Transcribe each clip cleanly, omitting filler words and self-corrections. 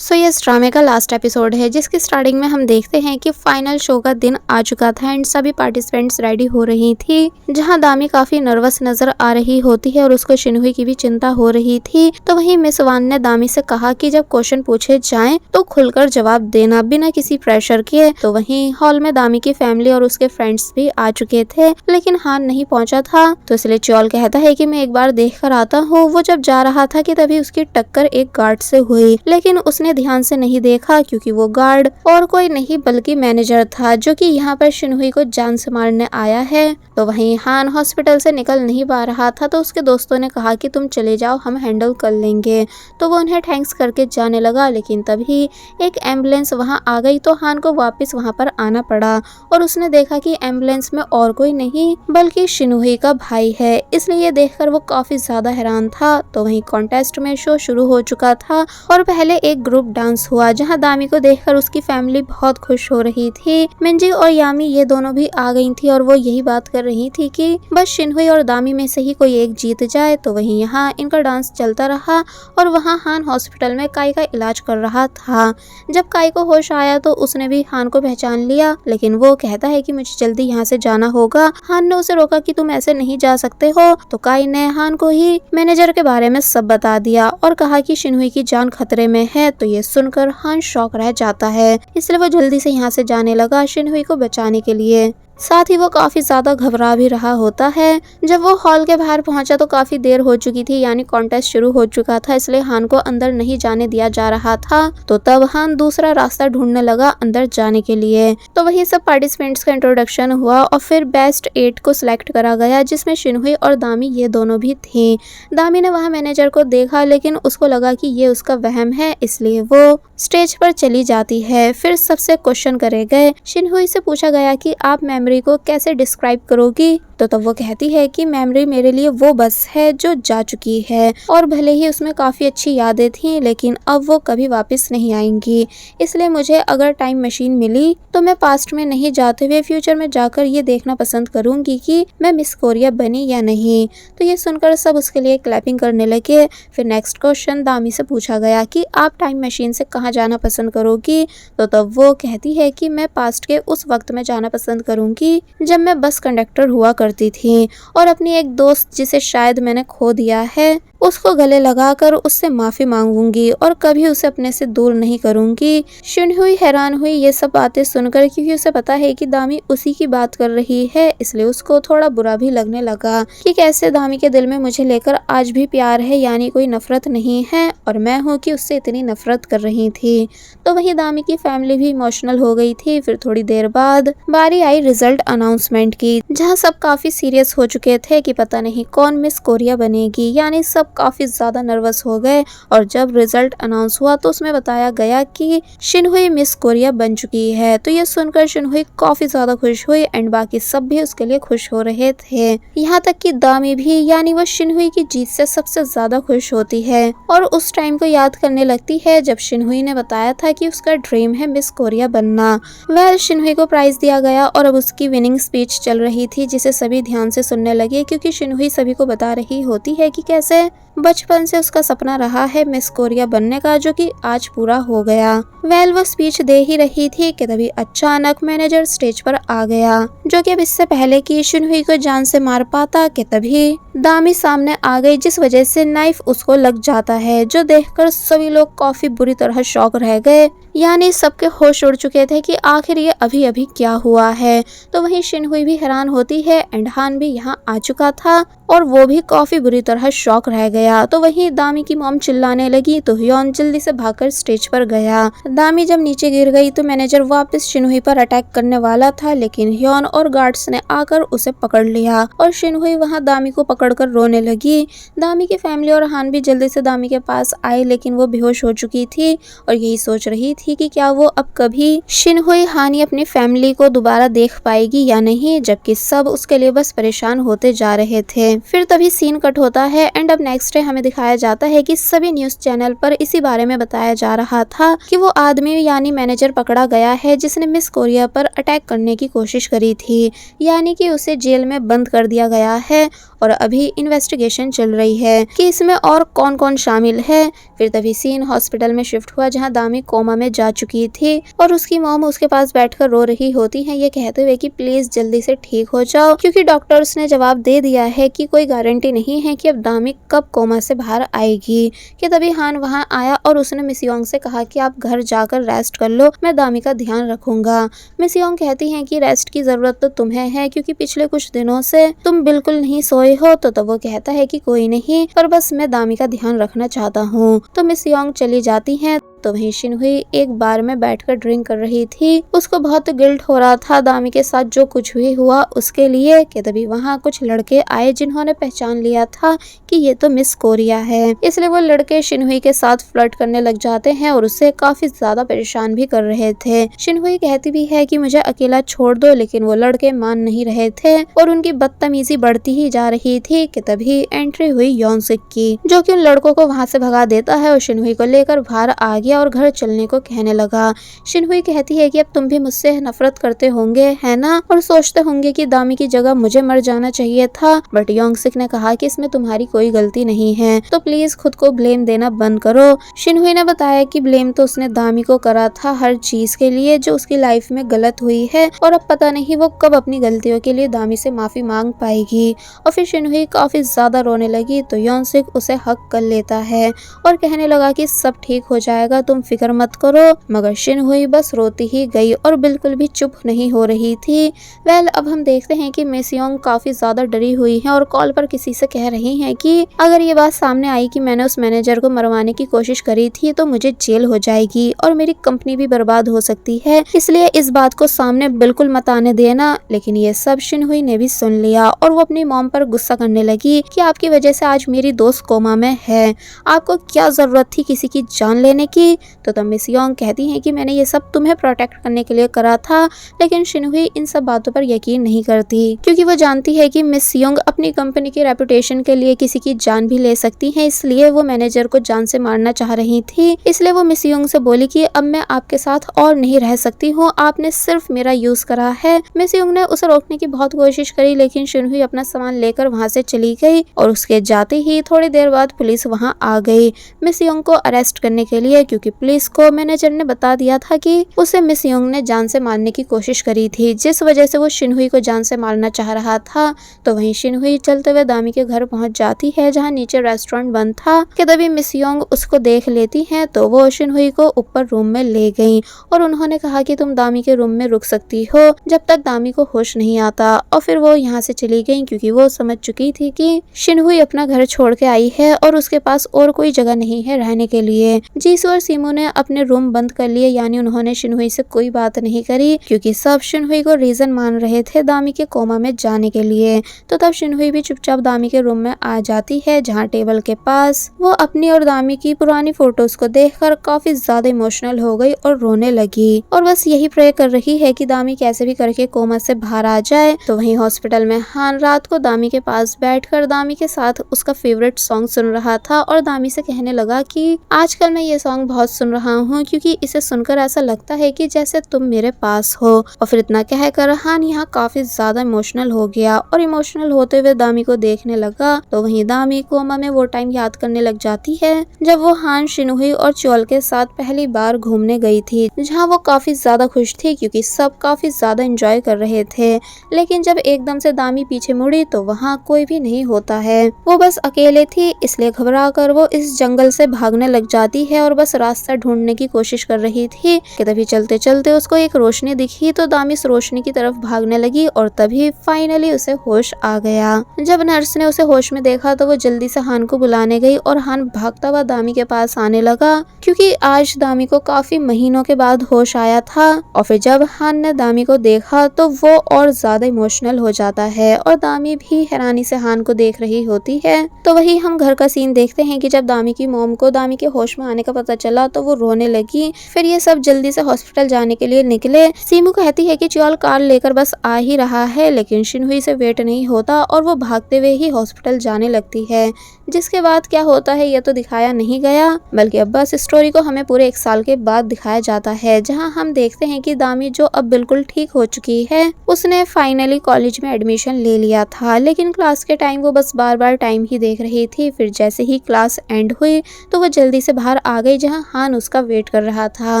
सो ये इस ड्रामे का लास्ट एपिसोड है जिसकी स्टार्टिंग में हम देखते हैं कि फाइनल शो का दिन आ चुका था एंड सभी पार्टिसिपेंट्स रेडी हो रही थी। जहां दामी काफी नर्वस नजर आ रही होती है और उसको शिनहुई की भी चिंता हो रही थी। तो वहीं मिस वान ने दामी से कहा कि जब क्वेश्चन पूछे जाएं तो खुलकर जवाब देना बिना किसी प्रेशर के। तो वहीं हॉल में दामी की फैमिली और उसके फ्रेंड्स भी आ चुके थे लेकिन हान नहीं पहुंचा था। तो इसलिए चौल कहता है कि मैं एक बार देख कर आता हूँ। वो जब जा रहा था कि तभी उसकी टक्कर एक गार्ड से हुई लेकिन उसने ध्यान से नहीं देखा क्योंकि वो गार्ड और कोई नहीं बल्कि मैनेजर था जो कि यहाँ पर शिनहुई को जान से मारने आया है। तो वहीं हान हॉस्पिटल से निकल नहीं पा रहा था तो उसके दोस्तों ने कहा कि तुम चले जाओ, हम हैंडल कर लेंगे। तो वो उन्हें थैंक्स करके जाने लगा लेकिन तभी एक एम्बुलेंस वहां आ गई तो हान को वापस वहां पर आना पड़ा और उसने देखा कि एम्बुलेंस में और कोई नहीं बल्कि शिनहुई का भाई है। इसलिए देखकर वो काफी ज्यादा हैरान था। तो वहीं कॉन्टेस्ट में शो शुरू हो चुका था और पहले एक ग्रुप डांस हुआ जहां दामी को देखकर उसकी फैमिली बहुत खुश हो रही थी। मिंजी और यामी ये दोनों भी आ गई थी और वो यही बात कर रही थी कि बस शिनहुई और दामी में से ही कोई एक जीत जाए। तो वहीं यहाँ इनका डांस चलता रहा और वहाँ हान हॉस्पिटल में काई का इलाज कर रहा था। जब काई को होश आया तो उसने भी हान को पहचान लिया लेकिन वो कहता है कि मुझे जल्दी यहाँ से जाना होगा। हान ने उसे रोका कि तुम ऐसे नहीं जा सकते हो। तो काई ने हान को ही मैनेजर के बारे में सब बता दिया और कहा कि शिनहुई की जान खतरे में है। तो ये सुनकर हान शॉक रह जाता है, इसलिए वो जल्दी से यहाँ से जाने लगा शिनहुई को बचाने के लिए। साथ ही वो काफी ज्यादा घबरा भी रहा होता है। जब वो हॉल के बाहर पहुंचा तो काफी देर हो चुकी थी यानी कॉन्टेस्ट शुरू हो चुका था, इसलिए हान को अंदर नहीं जाने दिया जा रहा था। तो तब हान दूसरा रास्ता ढूंढने लगा अंदर जाने के लिए। तो वही सब पार्टिसिपेंट्स का इंट्रोडक्शन हुआ और फिर बेस्ट 8 को सिलेक्ट करा गया जिसमें शिनहुई और दामी ये दोनों भी थी। दामी ने वहाँ मैनेजर को देखा लेकिन उसको लगा कि ये उसका वहम है, इसलिए वो स्टेज पर चली जाती है। फिर सबसे क्वेश्चन करे गए। शिनहुई से पूछा गया कि आप मेमोरी को कैसे डिस्क्राइब करोगी। तो तब वो कहती है कि मेमोरी मेरे लिए वो बस है जो जा चुकी है और भले ही उसमें काफी अच्छी यादें थी लेकिन अब वो कभी वापस नहीं आएंगी। इसलिए मुझे अगर टाइम मशीन मिली तो मैं पास्ट में नहीं जाते हुए फ्यूचर में जाकर ये देखना पसंद करूंगी कि मैं मिस कोरिया बनी या नहीं। तो ये सुनकर सब उसके लिए क्लैपिंग करने लगे। फिर नेक्स्ट क्वेश्चन दामी से पूछा गया कि आप टाइम मशीन से कहाँ जाना पसंद करोगी। तो तब वो कहती है कि मैं पास्ट के उस वक्त में जाना पसंद करूंगी जब मैं बस कंडक्टर हुआ करती थी और अपनी एक दोस्त जिसे शायद मैंने खो दिया है उसको गले लगाकर उससे माफी मांगूंगी और कभी उसे अपने से दूर नहीं करूंगी। शिनहुई हैरान हुई ये सब बातें सुनकर क्योंकि उसे पता है कि दामी उसी की बात कर रही है, इसलिए उसको थोड़ा बुरा भी लगने लगा कि कैसे दामी के दिल में मुझे लेकर आज भी प्यार है यानी कोई नफरत नहीं है और मैं हूँ कि उससे इतनी नफरत कर रही थी। तो वहीं दामी की फैमिली भी इमोशनल हो गई थी। फिर थोड़ी देर बाद बारी आई रिजल्ट अनाउंसमेंट की जहाँ सब काफी सीरियस हो चुके थे कि पता नहीं कौन मिस कोरिया बनेगी। यानी सब काफी ज्यादा नर्वस हो गए और जब रिजल्ट अनाउंस हुआ तो उसमें बताया गया कि शिनहुई मिस कोरिया बन चुकी है। तो ये सुनकर शिनहुई काफी ज्यादा खुश हुई एंड बाकी सब भी उसके लिए खुश हो रहे थे। यहाँ तक कि दामी भी यानी वो शिनहुई की जीत से सबसे ज्यादा खुश होती है और उस टाइम को याद करने लगती है जब शिनहुई ने बताया था कि उसका ड्रीम है मिस कोरिया बनना। वेल शिनहुई को प्राइज दिया गया और अब उसकी विनिंग स्पीच चल रही थी जिसे सभी ध्यान से सुनने लगे क्योंकि शिनहुई सभी को बता रही होती है कि कैसे बचपन से उसका सपना रहा है मिस कोरिया बनने का जो कि आज पूरा हो गया। वेल वो स्पीच दे ही रही थी कि तभी अचानक मैनेजर स्टेज पर आ गया जो कि अब इससे पहले कि शिनहुई को जान से मार पाता कि तभी दामी सामने आ गई जिस वजह से नाइफ उसको लग जाता है जो देखकर सभी लोग काफी बुरी तरह शॉक रह गए। यानी सबके होश उड़ चुके थे कि आखिर ये अभी अभी क्या हुआ है। तो वहीं शिनहुई भी हैरान होती है एंड हान भी यहाँ आ चुका था और वो भी काफी बुरी तरह शॉक रह गया। तो वहीं दामी की मॉम चिल्लाने लगी तो ह्योन जल्दी से भागकर स्टेज पर गया। दामी जब नीचे गिर गई तो मैनेजर वापस शिनहुई पर अटैक करने वाला था लेकिन ह्योन और गार्ड्स ने आकर उसे पकड़ लिया और शिनहुई वहाँ दामी को पकड़कर रोने लगी। दामी की फैमिली और हान भी जल्दी से दामी के पास आए लेकिन वो बेहोश हो चुकी थी और यही सोच रही थी कि क्या वो अब कभी शिनहुई हानी अपनी फैमिली को दोबारा देख पाएगी या नहीं, जबकि सब उसके लिए बस परेशान होते जा रहे थे। फिर तभी सीन कट होता है एंड अब नेक्स्ट डे हमें दिखाया जाता है कि सभी न्यूज चैनल पर इसी बारे में बताया जा रहा था कि वो आदमी यानी मैनेजर पकड़ा गया है जिसने मिस कोरिया पर अटैक करने की कोशिश करी थी। यानी कि उसे जेल में बंद कर दिया गया है और अभी इन्वेस्टिगेशन चल रही है कि इसमें और कौन कौन शामिल है। फिर तभी सीन हॉस्पिटल में शिफ्ट हुआ जहां दामी कोमा में जा चुकी थी और उसकी मॉम उसके पास बैठकर रो रही होती है, ये कहते हुए कि प्लीज जल्दी से ठीक हो जाओ, क्योंकि डॉक्टर्स ने जवाब दे दिया है कि कोई गारंटी नहीं है कि अब दामी कब कोमा से बाहर आएगी। कि तभी हान वहां आया और उसने मिस योंग से कहा कि आप घर जाकर रेस्ट कर लो, मैं दामी का ध्यान रखूंगा। मिस योंग कहती हैं कि रेस्ट की जरूरत तो तुम्हें है क्योंकि पिछले कुछ दिनों से तुम बिल्कुल नहीं सोए हो। तो तब वो कहता है कि कोई नहीं, पर बस मैं दामी का ध्यान रखना चाहता हूँ। तो मिस योंग चली जाती हैं। तो वहीं शिनहुई एक बार में बैठकर ड्रिंक कर रही थी। उसको बहुत गिल्ट हो रहा था दामी के साथ जो कुछ भी हुआ उसके लिए। कि तभी वहाँ कुछ लड़के आए जिन्होंने पहचान लिया था कि ये तो मिस कोरिया है, इसलिए वो लड़के शिनहुई के साथ फ्लर्ट करने लग जाते हैं और उससे काफी ज्यादा परेशान भी कर रहे थे। शिनहुई कहती भी है कि मुझे अकेला छोड़ दो, लेकिन वो लड़के मान नहीं रहे थे और उनकी बदतमीजी बढ़ती ही जा रही थी। कि तभी एंट्री हुई योनसिक की, जो कि उन लड़कों को वहाँ से भगा देता है और शिनहुई को लेकर बाहर आ गया और घर चलने को कहने लगा। शिनहुई कहती है कि अब तुम भी मुझसे नफरत करते होंगे है ना, और सोचते होंगे कि दामी की जगह मुझे मर जाना चाहिए था। बट योंगसिक ने कहा कि इसमें तुम्हारी कोई गलती नहीं है, तो प्लीज खुद को ब्लेम देना बंद करो। शिनहुई ने बताया कि ब्लेम तो उसने दामी को करा था हर चीज के लिए जो उसकी लाइफ में गलत हुई है, और अब पता नहीं वो कब अपनी गलतियों के लिए दामी से माफी मांग पाएगी। और फिर शिनहुई काफी ज्यादा रोने लगी तो योंगसिक उसे हक कर लेता है और कहने लगा कि सब ठीक हो जाएगा, तुम फिक्र मत करो। मगर शिनहुई बस रोती ही गई और बिल्कुल भी चुप नहीं हो रही थी। अब हम देखते हैं कि मिस योंग काफी ज्यादा डरी हुई है और कॉल पर किसी से कह रही हैं कि अगर ये बात सामने आई कि मैंने उस मैनेजर को मरवाने की कोशिश करी थी तो मुझे जेल हो जाएगी और मेरी कंपनी भी बर्बाद हो सकती है, इसलिए इस बात को सामने बिल्कुल मत आने देना। लेकिन ये सब शिनहुई ने भी सुन लिया और वो अपनी मॉम पर गुस्सा करने लगी कि आपकी वजह से आज मेरी दोस्त कोमा में है, आपको क्या जरूरत थी किसी की जान लेने की। तो तब मिस योंग कहती हैं कि मैंने ये सब तुम्हें प्रोटेक्ट करने के लिए करा था। लेकिन शिनहुई इन सब बातों पर यकीन नहीं करती क्योंकि वो जानती है कि मिस योंग अपनी कंपनी की रेपुटेशन के लिए किसी की जान भी ले सकती है, इसलिए वो मैनेजर को जान से मारना चाह रही थी। इसलिए वो मिस योंग से बोली कि अब मैं आपके साथ और नहीं रह सकती हूँ, आपने सिर्फ मेरा यूज करा है। मिस योंग ने उसे रोकने की बहुत कोशिश करी लेकिन शिनहुई अपना सामान लेकर वहाँ से चली गई और उसके जाते ही थोड़ी देर बाद पुलिस वहाँ आ गई मिस योंग को अरेस्ट करने के लिए, क्योंकि पुलिस को मैनेजर ने बता दिया था कि उसे मिस योंग ने जान से मारने की कोशिश करी थी, जिस वजह से वो शिनहुई को जान से मारना चाह रहा था। तो वहीं शिनहुई चलते हुए दामी के घर पहुंच जाती है जहां नीचे रेस्टोरेंट बंद था। कि तभी मिस योंग उसको देख लेती हैं तो वो शिनहुई को ऊपर रूम में ले गई और उन्होंने कहा कि तुम दामी के रूम में रुक सकती हो जब तक दामी को होश नहीं आता। और फिर वो यहाँ से चली गई क्योंकि वो समझ चुकी थी कि शिनहुई अपना घर छोड़ के आई है और उसके पास और कोई जगह नहीं है रहने के लिए। जीसू और सीमू ने अपने रूम बंद कर लिए, यानी उन्होंने शिनहुई से कोई बात नहीं करी क्योंकि सब शिनहुई को रीजन मान रहे थे दामी के कोमा में जाने के लिए। तो तब शिनहुई भी चुपचाप दामी के रूम में आ जाती है जहाँ टेबल के पास वो अपनी और दामी की पुरानी फोटोज को देखकर काफी ज्यादा इमोशनल हो गई और रोने लगी और बस यही प्रे कर रही है कि दामी कैसे भी करके कोमा से बाहर आ जाए। तो वहीं हॉस्पिटल में हान रात को दामी के पास बैठकर दामी के साथ उसका फेवरेट सॉन्ग सुन रहा था और दामी से कहने लगा कि आजकल मैं ये सॉन्ग बहुत सुन रहा हूँ क्योंकि इसे सुनकर ऐसा लगता है कि जैसे तुम मेरे पास हो। और फिर इतना कहकर हान यहाँ काफी ज्यादा इमोशनल हो गया और इमोशनल होते हुए दामी को देखने लगा। तो वहीं दामी कोमा में वो टाइम याद करने लग जाती है जब वो हान, शिनहुई और चोल के साथ पहली बार घूमने गई थी, जहाँ वो काफी ज्यादा खुश थी क्योंकि सब काफी ज्यादा एंजॉय कर रहे थे। लेकिन जब एकदम से दामी पीछे मुड़ी तो वहाँ कोई भी नहीं होता है, वो बस अकेले थी। इसलिए घबरा कर वो इस जंगल से भागने लग जाती है और बस रास्ता ढूंढने की कोशिश कर रही थी कि तभी चलते चलते उसको एक रोशनी दिखी तो दामी इस रोशनी की तरफ भागने लगी और तभी फाइनली उसे होश आ गया। जब नर्स ने उसे होश में देखा तो वो जल्दी से हान को बुलाने गई और हान भागता हुआ दामी के पास आने लगा क्योंकि आज दामी को काफी महीनों के बाद होश आया था। और फिर जब हान ने दामी को देखा तो वो और ज्यादा इमोशनल हो जाता है और दामी भी हैरानी से हान को देख रही होती है। तो वही हम घर का सीन देखते हैं कि जब दामी की मॉम को दामी के होश में आने का पता चला चला तो वो रोने लगी। फिर ये सब जल्दी से हॉस्पिटल जाने के लिए निकले। सीमू कहती है कि च्योल कार लेकर बस आ ही रहा है, लेकिन शिनहुई से वेट नहीं होता और वो भागते हुए ही हॉस्पिटल जाने लगती है। जिसके बाद क्या होता है ये तो दिखाया नहीं गया, बल्कि अब बस स्टोरी को हमें पूरे 1 साल के बाद दिखाया जाता है, जहां हम देखते हैं कि दामी जो अब बिल्कुल ठीक हो चुकी है, उसने फाइनली कॉलेज में एडमिशन ले लिया था। लेकिन क्लास के टाइम वो बस बार बार टाइम ही देख रही थी। फिर जैसे ही क्लास एंड हुई तो वो जल्दी से बाहर आ गई, जहां हान उसका वेट कर रहा था।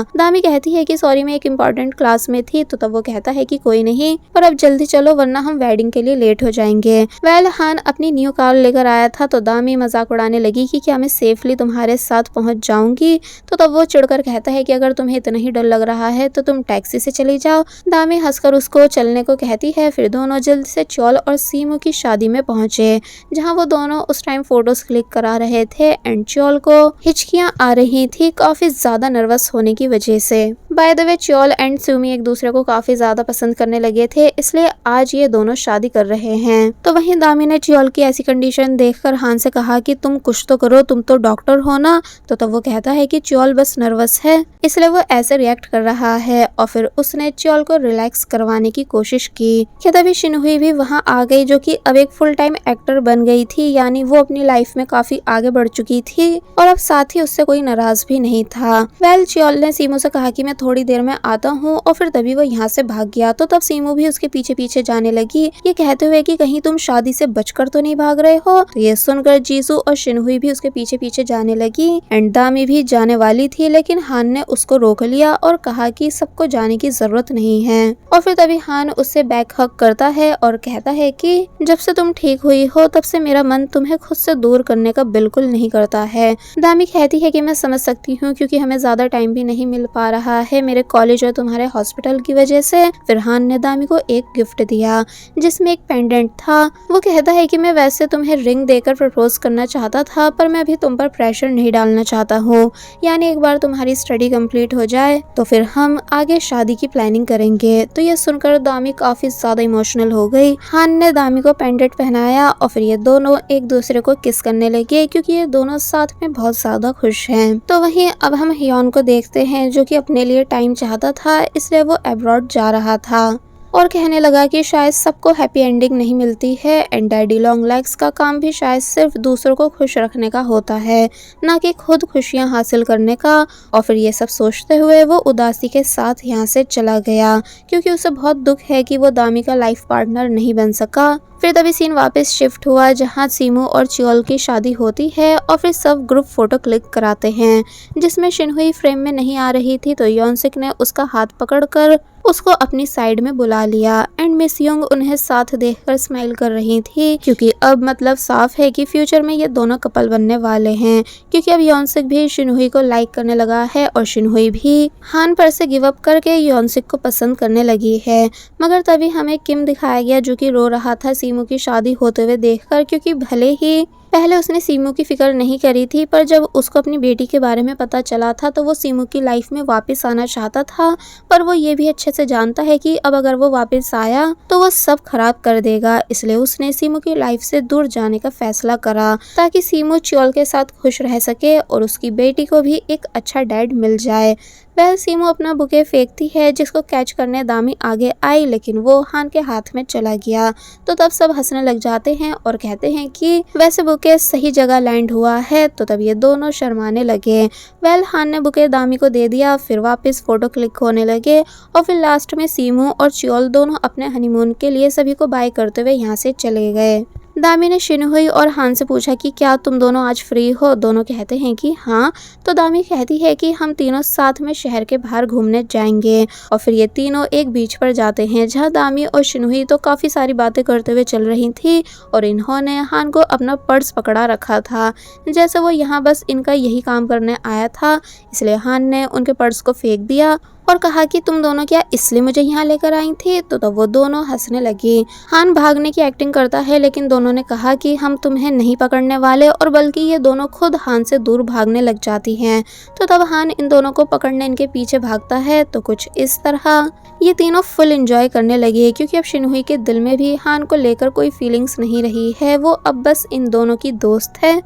दामी कहती है कि सॉरी मैं एक इम्पोर्टेंट क्लास में थी, तो तब वो कहता है कि कोई नहीं, पर अब जल्दी चलो वरना हम वेडिंग के लिए लेट हो जाएंगे। वेल हान अपनी न्यू कार लेकर आया था, तो दामी मजाक उड़ाने लगी कि क्या मैं सेफली तुम्हारे साथ पहुंच जाऊंगी। तो तब वो चिढ़कर कहता है कि अगर तुम्हें इतना ही डर लग रहा है तो तुम टैक्सी से चली जाओ। दामी हंसकर उसको चलने को कहती है। फिर दोनों जल्द से च्योल और सीमू की शादी में पहुंचे, जहां वो दोनों उस टाइम फोटोज क्लिक करा रहे थे एंड च्योल को हिचकियां आ रही थी काफी ज्यादा नर्वस होने की वजह से। By the way Cheol and Sumi एक दूसरे को काफी ज्यादा पसंद करने लगे थे, इसलिए आज ये दोनों शादी कर रहे हैं। तो वहीं दामी ने च्योल की ऐसी कंडीशन देखकर हान से कहा कि तुम कुछ तो करो, तुम तो डॉक्टर हो ना। तो तब वो कहता है कि च्योल बस नर्वस है, इसलिए वो ऐसे रिएक्ट कर रहा है। और फिर उसने च्योल को रिलैक्स करवाने की कोशिश की। तभी शिनहुई भी वहां आ गई, जो कि अब एक फुल टाइम एक्टर बन गई थी, यानी वो अपनी लाइफ में काफी आगे बढ़ चुकी थी और अब साथ ही उससे कोई नाराज भी नहीं था। वेल च्योल ने सीमू से कहा कि मैं थोड़ी देर में आता हूँ, और फिर तभी वो यहाँ से भाग गया। तो तब सीमू भी उसके पीछे पीछे जाने लगी, ये कहते हुए कि कहीं तुम शादी से बचकर तो नहीं भाग रहे हो। तो ये सुनकर जीसू और शिनहुई भी उसके पीछे पीछे जाने लगी एंड दामी भी जाने वाली थी, लेकिन हान ने उसको रोक लिया और कहा कि सबको जाने की जरूरत नहीं है। और फिर तभी हान उससे बैक हग करता है और कहता है कि जब से तुम ठीक हुई हो तब से मेरा मन तुम्हें खुद से दूर करने का बिल्कुल नहीं करता है। दामी कहती है कि मैं समझ सकती हूँ, क्योंकि हमें ज्यादा टाइम भी नहीं मिल पा रहा है मेरे कॉलेज और तुम्हारे हॉस्पिटल की वजह से। फिर हान ने दामी को एक गिफ्ट दिया जिसमें एक पेंडेंट था। वो कहता है कि मैं वैसे तुम्हें रिंग देकर प्रपोज करना चाहता था, पर मैं अभी तुम पर प्रेशर नहीं डालना चाहता हूँ, यानी एक बार तुम्हारी स्टडी कंप्लीट हो जाए तो फिर हम आगे शादी की प्लानिंग करेंगे। तो ये सुनकर दामी काफी ज्यादा इमोशनल हो गई। हान ने दामी को पेंडेंट पहनाया और फिर ये दोनों एक दूसरे को किस करने लगे, क्योंकि ये दोनों साथ में बहुत ज्यादा खुश हैं। तो वहीं अब हम हियोन को देखते हैं, जो कि अपने लिए टाइम चाहता था, इसलिए वो अब्रॉड जा रहा था और कहने लगा कि शायद सबको हैप्पी एंडिंग नहीं मिलती है एंड डैडी लॉन्ग लेग्स का काम भी शायद सिर्फ दूसरों को खुश रखने का होता है, ना कि खुद खुशियां हासिल करने का। और फिर ये सब सोचते हुए वो उदासी के साथ यहाँ से चला गया, क्योंकि उसे बहुत दुख है कि वो दामी का लाइफ पार्टनर नहीं बन सका। फिर तभी सीन वापस शिफ्ट हुआ, जहां सीमू और च्योल की शादी होती है और फिर सब ग्रुप फोटो क्लिक कराते हैं, जिसमें शिनहुई फ्रेम में नहीं आ रही थी। तो योनसिक ने उसका हाथ पकड़कर उसको अपनी साइड में बुला लिया एंड मिस योंग उन्हें साथ देखकर स्माइल कर रही थी, क्योंकि अब मतलब साफ है कि फ्यूचर में ये दोनों कपल बनने वाले हैं, क्योंकि अब योनसिक भी शिनहुई को लाइक करने लगा है और शिनहुई भी हान पर से गिव अप करके योनसिक को पसंद करने लगी है। मगर तभी हमें किम दिखाया गया, जो कि रो रहा था सीमू की शादी होते हुए देखकर, क्योंकि भले ही पहले उसने सीमू की फिक्र नहीं करी थी, पर जब उसको अपनी बेटी के बारे में पता चला था तो वो सीमू की लाइफ में वापस आना चाहता था। पर वो ये भी अच्छे से जानता है कि अब अगर वो वापस आया तो वो सब खराब कर देगा, इसलिए उसने सीमू की लाइफ से दूर जाने का फैसला करा, ताकि सीमू च्योल के साथ खुश रह सके और उसकी बेटी को भी एक अच्छा डैड मिल जाए। वह सीमू अपना बुके फेंकती है, जिसको कैच करने दामी आगे आई, लेकिन वो हान के हाथ में चला गया। तो तब सब हंसने लग जाते हैं और कहते हैं कि वैसे बुके सही जगह लैंड हुआ है। तो तब ये दोनों शर्माने लगे। वेल हान ने बुके दामी को दे दिया, फिर वापस फोटो क्लिक होने लगे और फिर लास्ट में सीमू और च्योल दोनों अपने हनीमून के लिए सभी को बाय करते हुए यहाँ से चले गए। दामी ने शिनहुई और हान से पूछा कि क्या तुम दोनों आज फ्री हो। दोनों कहते हैं कि हाँ। तो दामी कहती है कि हम तीनों साथ में शहर के बाहर घूमने जाएंगे और फिर ये तीनों एक बीच पर जाते हैं, जहाँ दामी और शिनहुई तो काफी सारी बातें करते हुए चल रही थी और इन्होंने हान को अपना पर्स पकड़ा रखा था। जैसे वो यहाँ बस इनका यही काम करने आया था, इसलिए हान ने उनके पर्स को फेंक दिया और कहा कि तुम दोनों क्या इसलिए मुझे यहाँ लेकर आई थी। तो वो दोनों हंसने लगी। हान भागने की एक्टिंग करता है, लेकिन दोनों ने कहा कि हम तुम्हें नहीं पकड़ने वाले, और बल्कि ये दोनों खुद हान से दूर भागने लग जाती हैं। तो तब हान इन दोनों को पकड़ने इनके पीछे भागता है। तो कुछ इस तरह ये तीनों फुल एंजॉय करने लगे, क्योंकि अब शिनहुई के दिल में भी हान को लेकर कोई फीलिंग्स नहीं रही है। वो अब बस इन दोनों की दोस्त है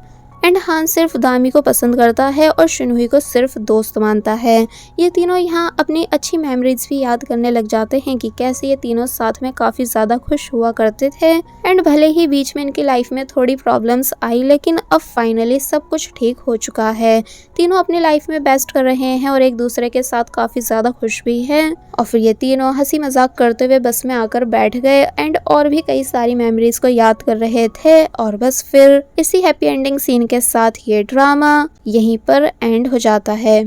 एंड हान सिर्फ दामी को पसंद करता है और शिनहुई को सिर्फ दोस्त मानता है। ये तीनों यहाँ अपनी अच्छी मेमोरीज भी याद करने लग जाते हैं कि कैसे ये तीनों साथ में काफी ज्यादा खुश हुआ करते थे। एंड भले ही बीच में इनकी लाइफ में थोड़ी प्रॉब्लम्स आई, लेकिन अब फाइनली सब कुछ ठीक हो चुका है। तीनों अपनी लाइफ में बेस्ट कर रहे हैं और एक दूसरे के साथ काफी ज्यादा खुश भी है। और फिर ये तीनों हंसी मजाक करते हुए बस में आकर बैठ गए एंड और भी कई सारी मेमोरीज को याद कर रहे थे। और बस फिर इसी हैप्पी एंडिंग सीन के साथ ये ड्रामा यहीं पर एंड हो जाता है।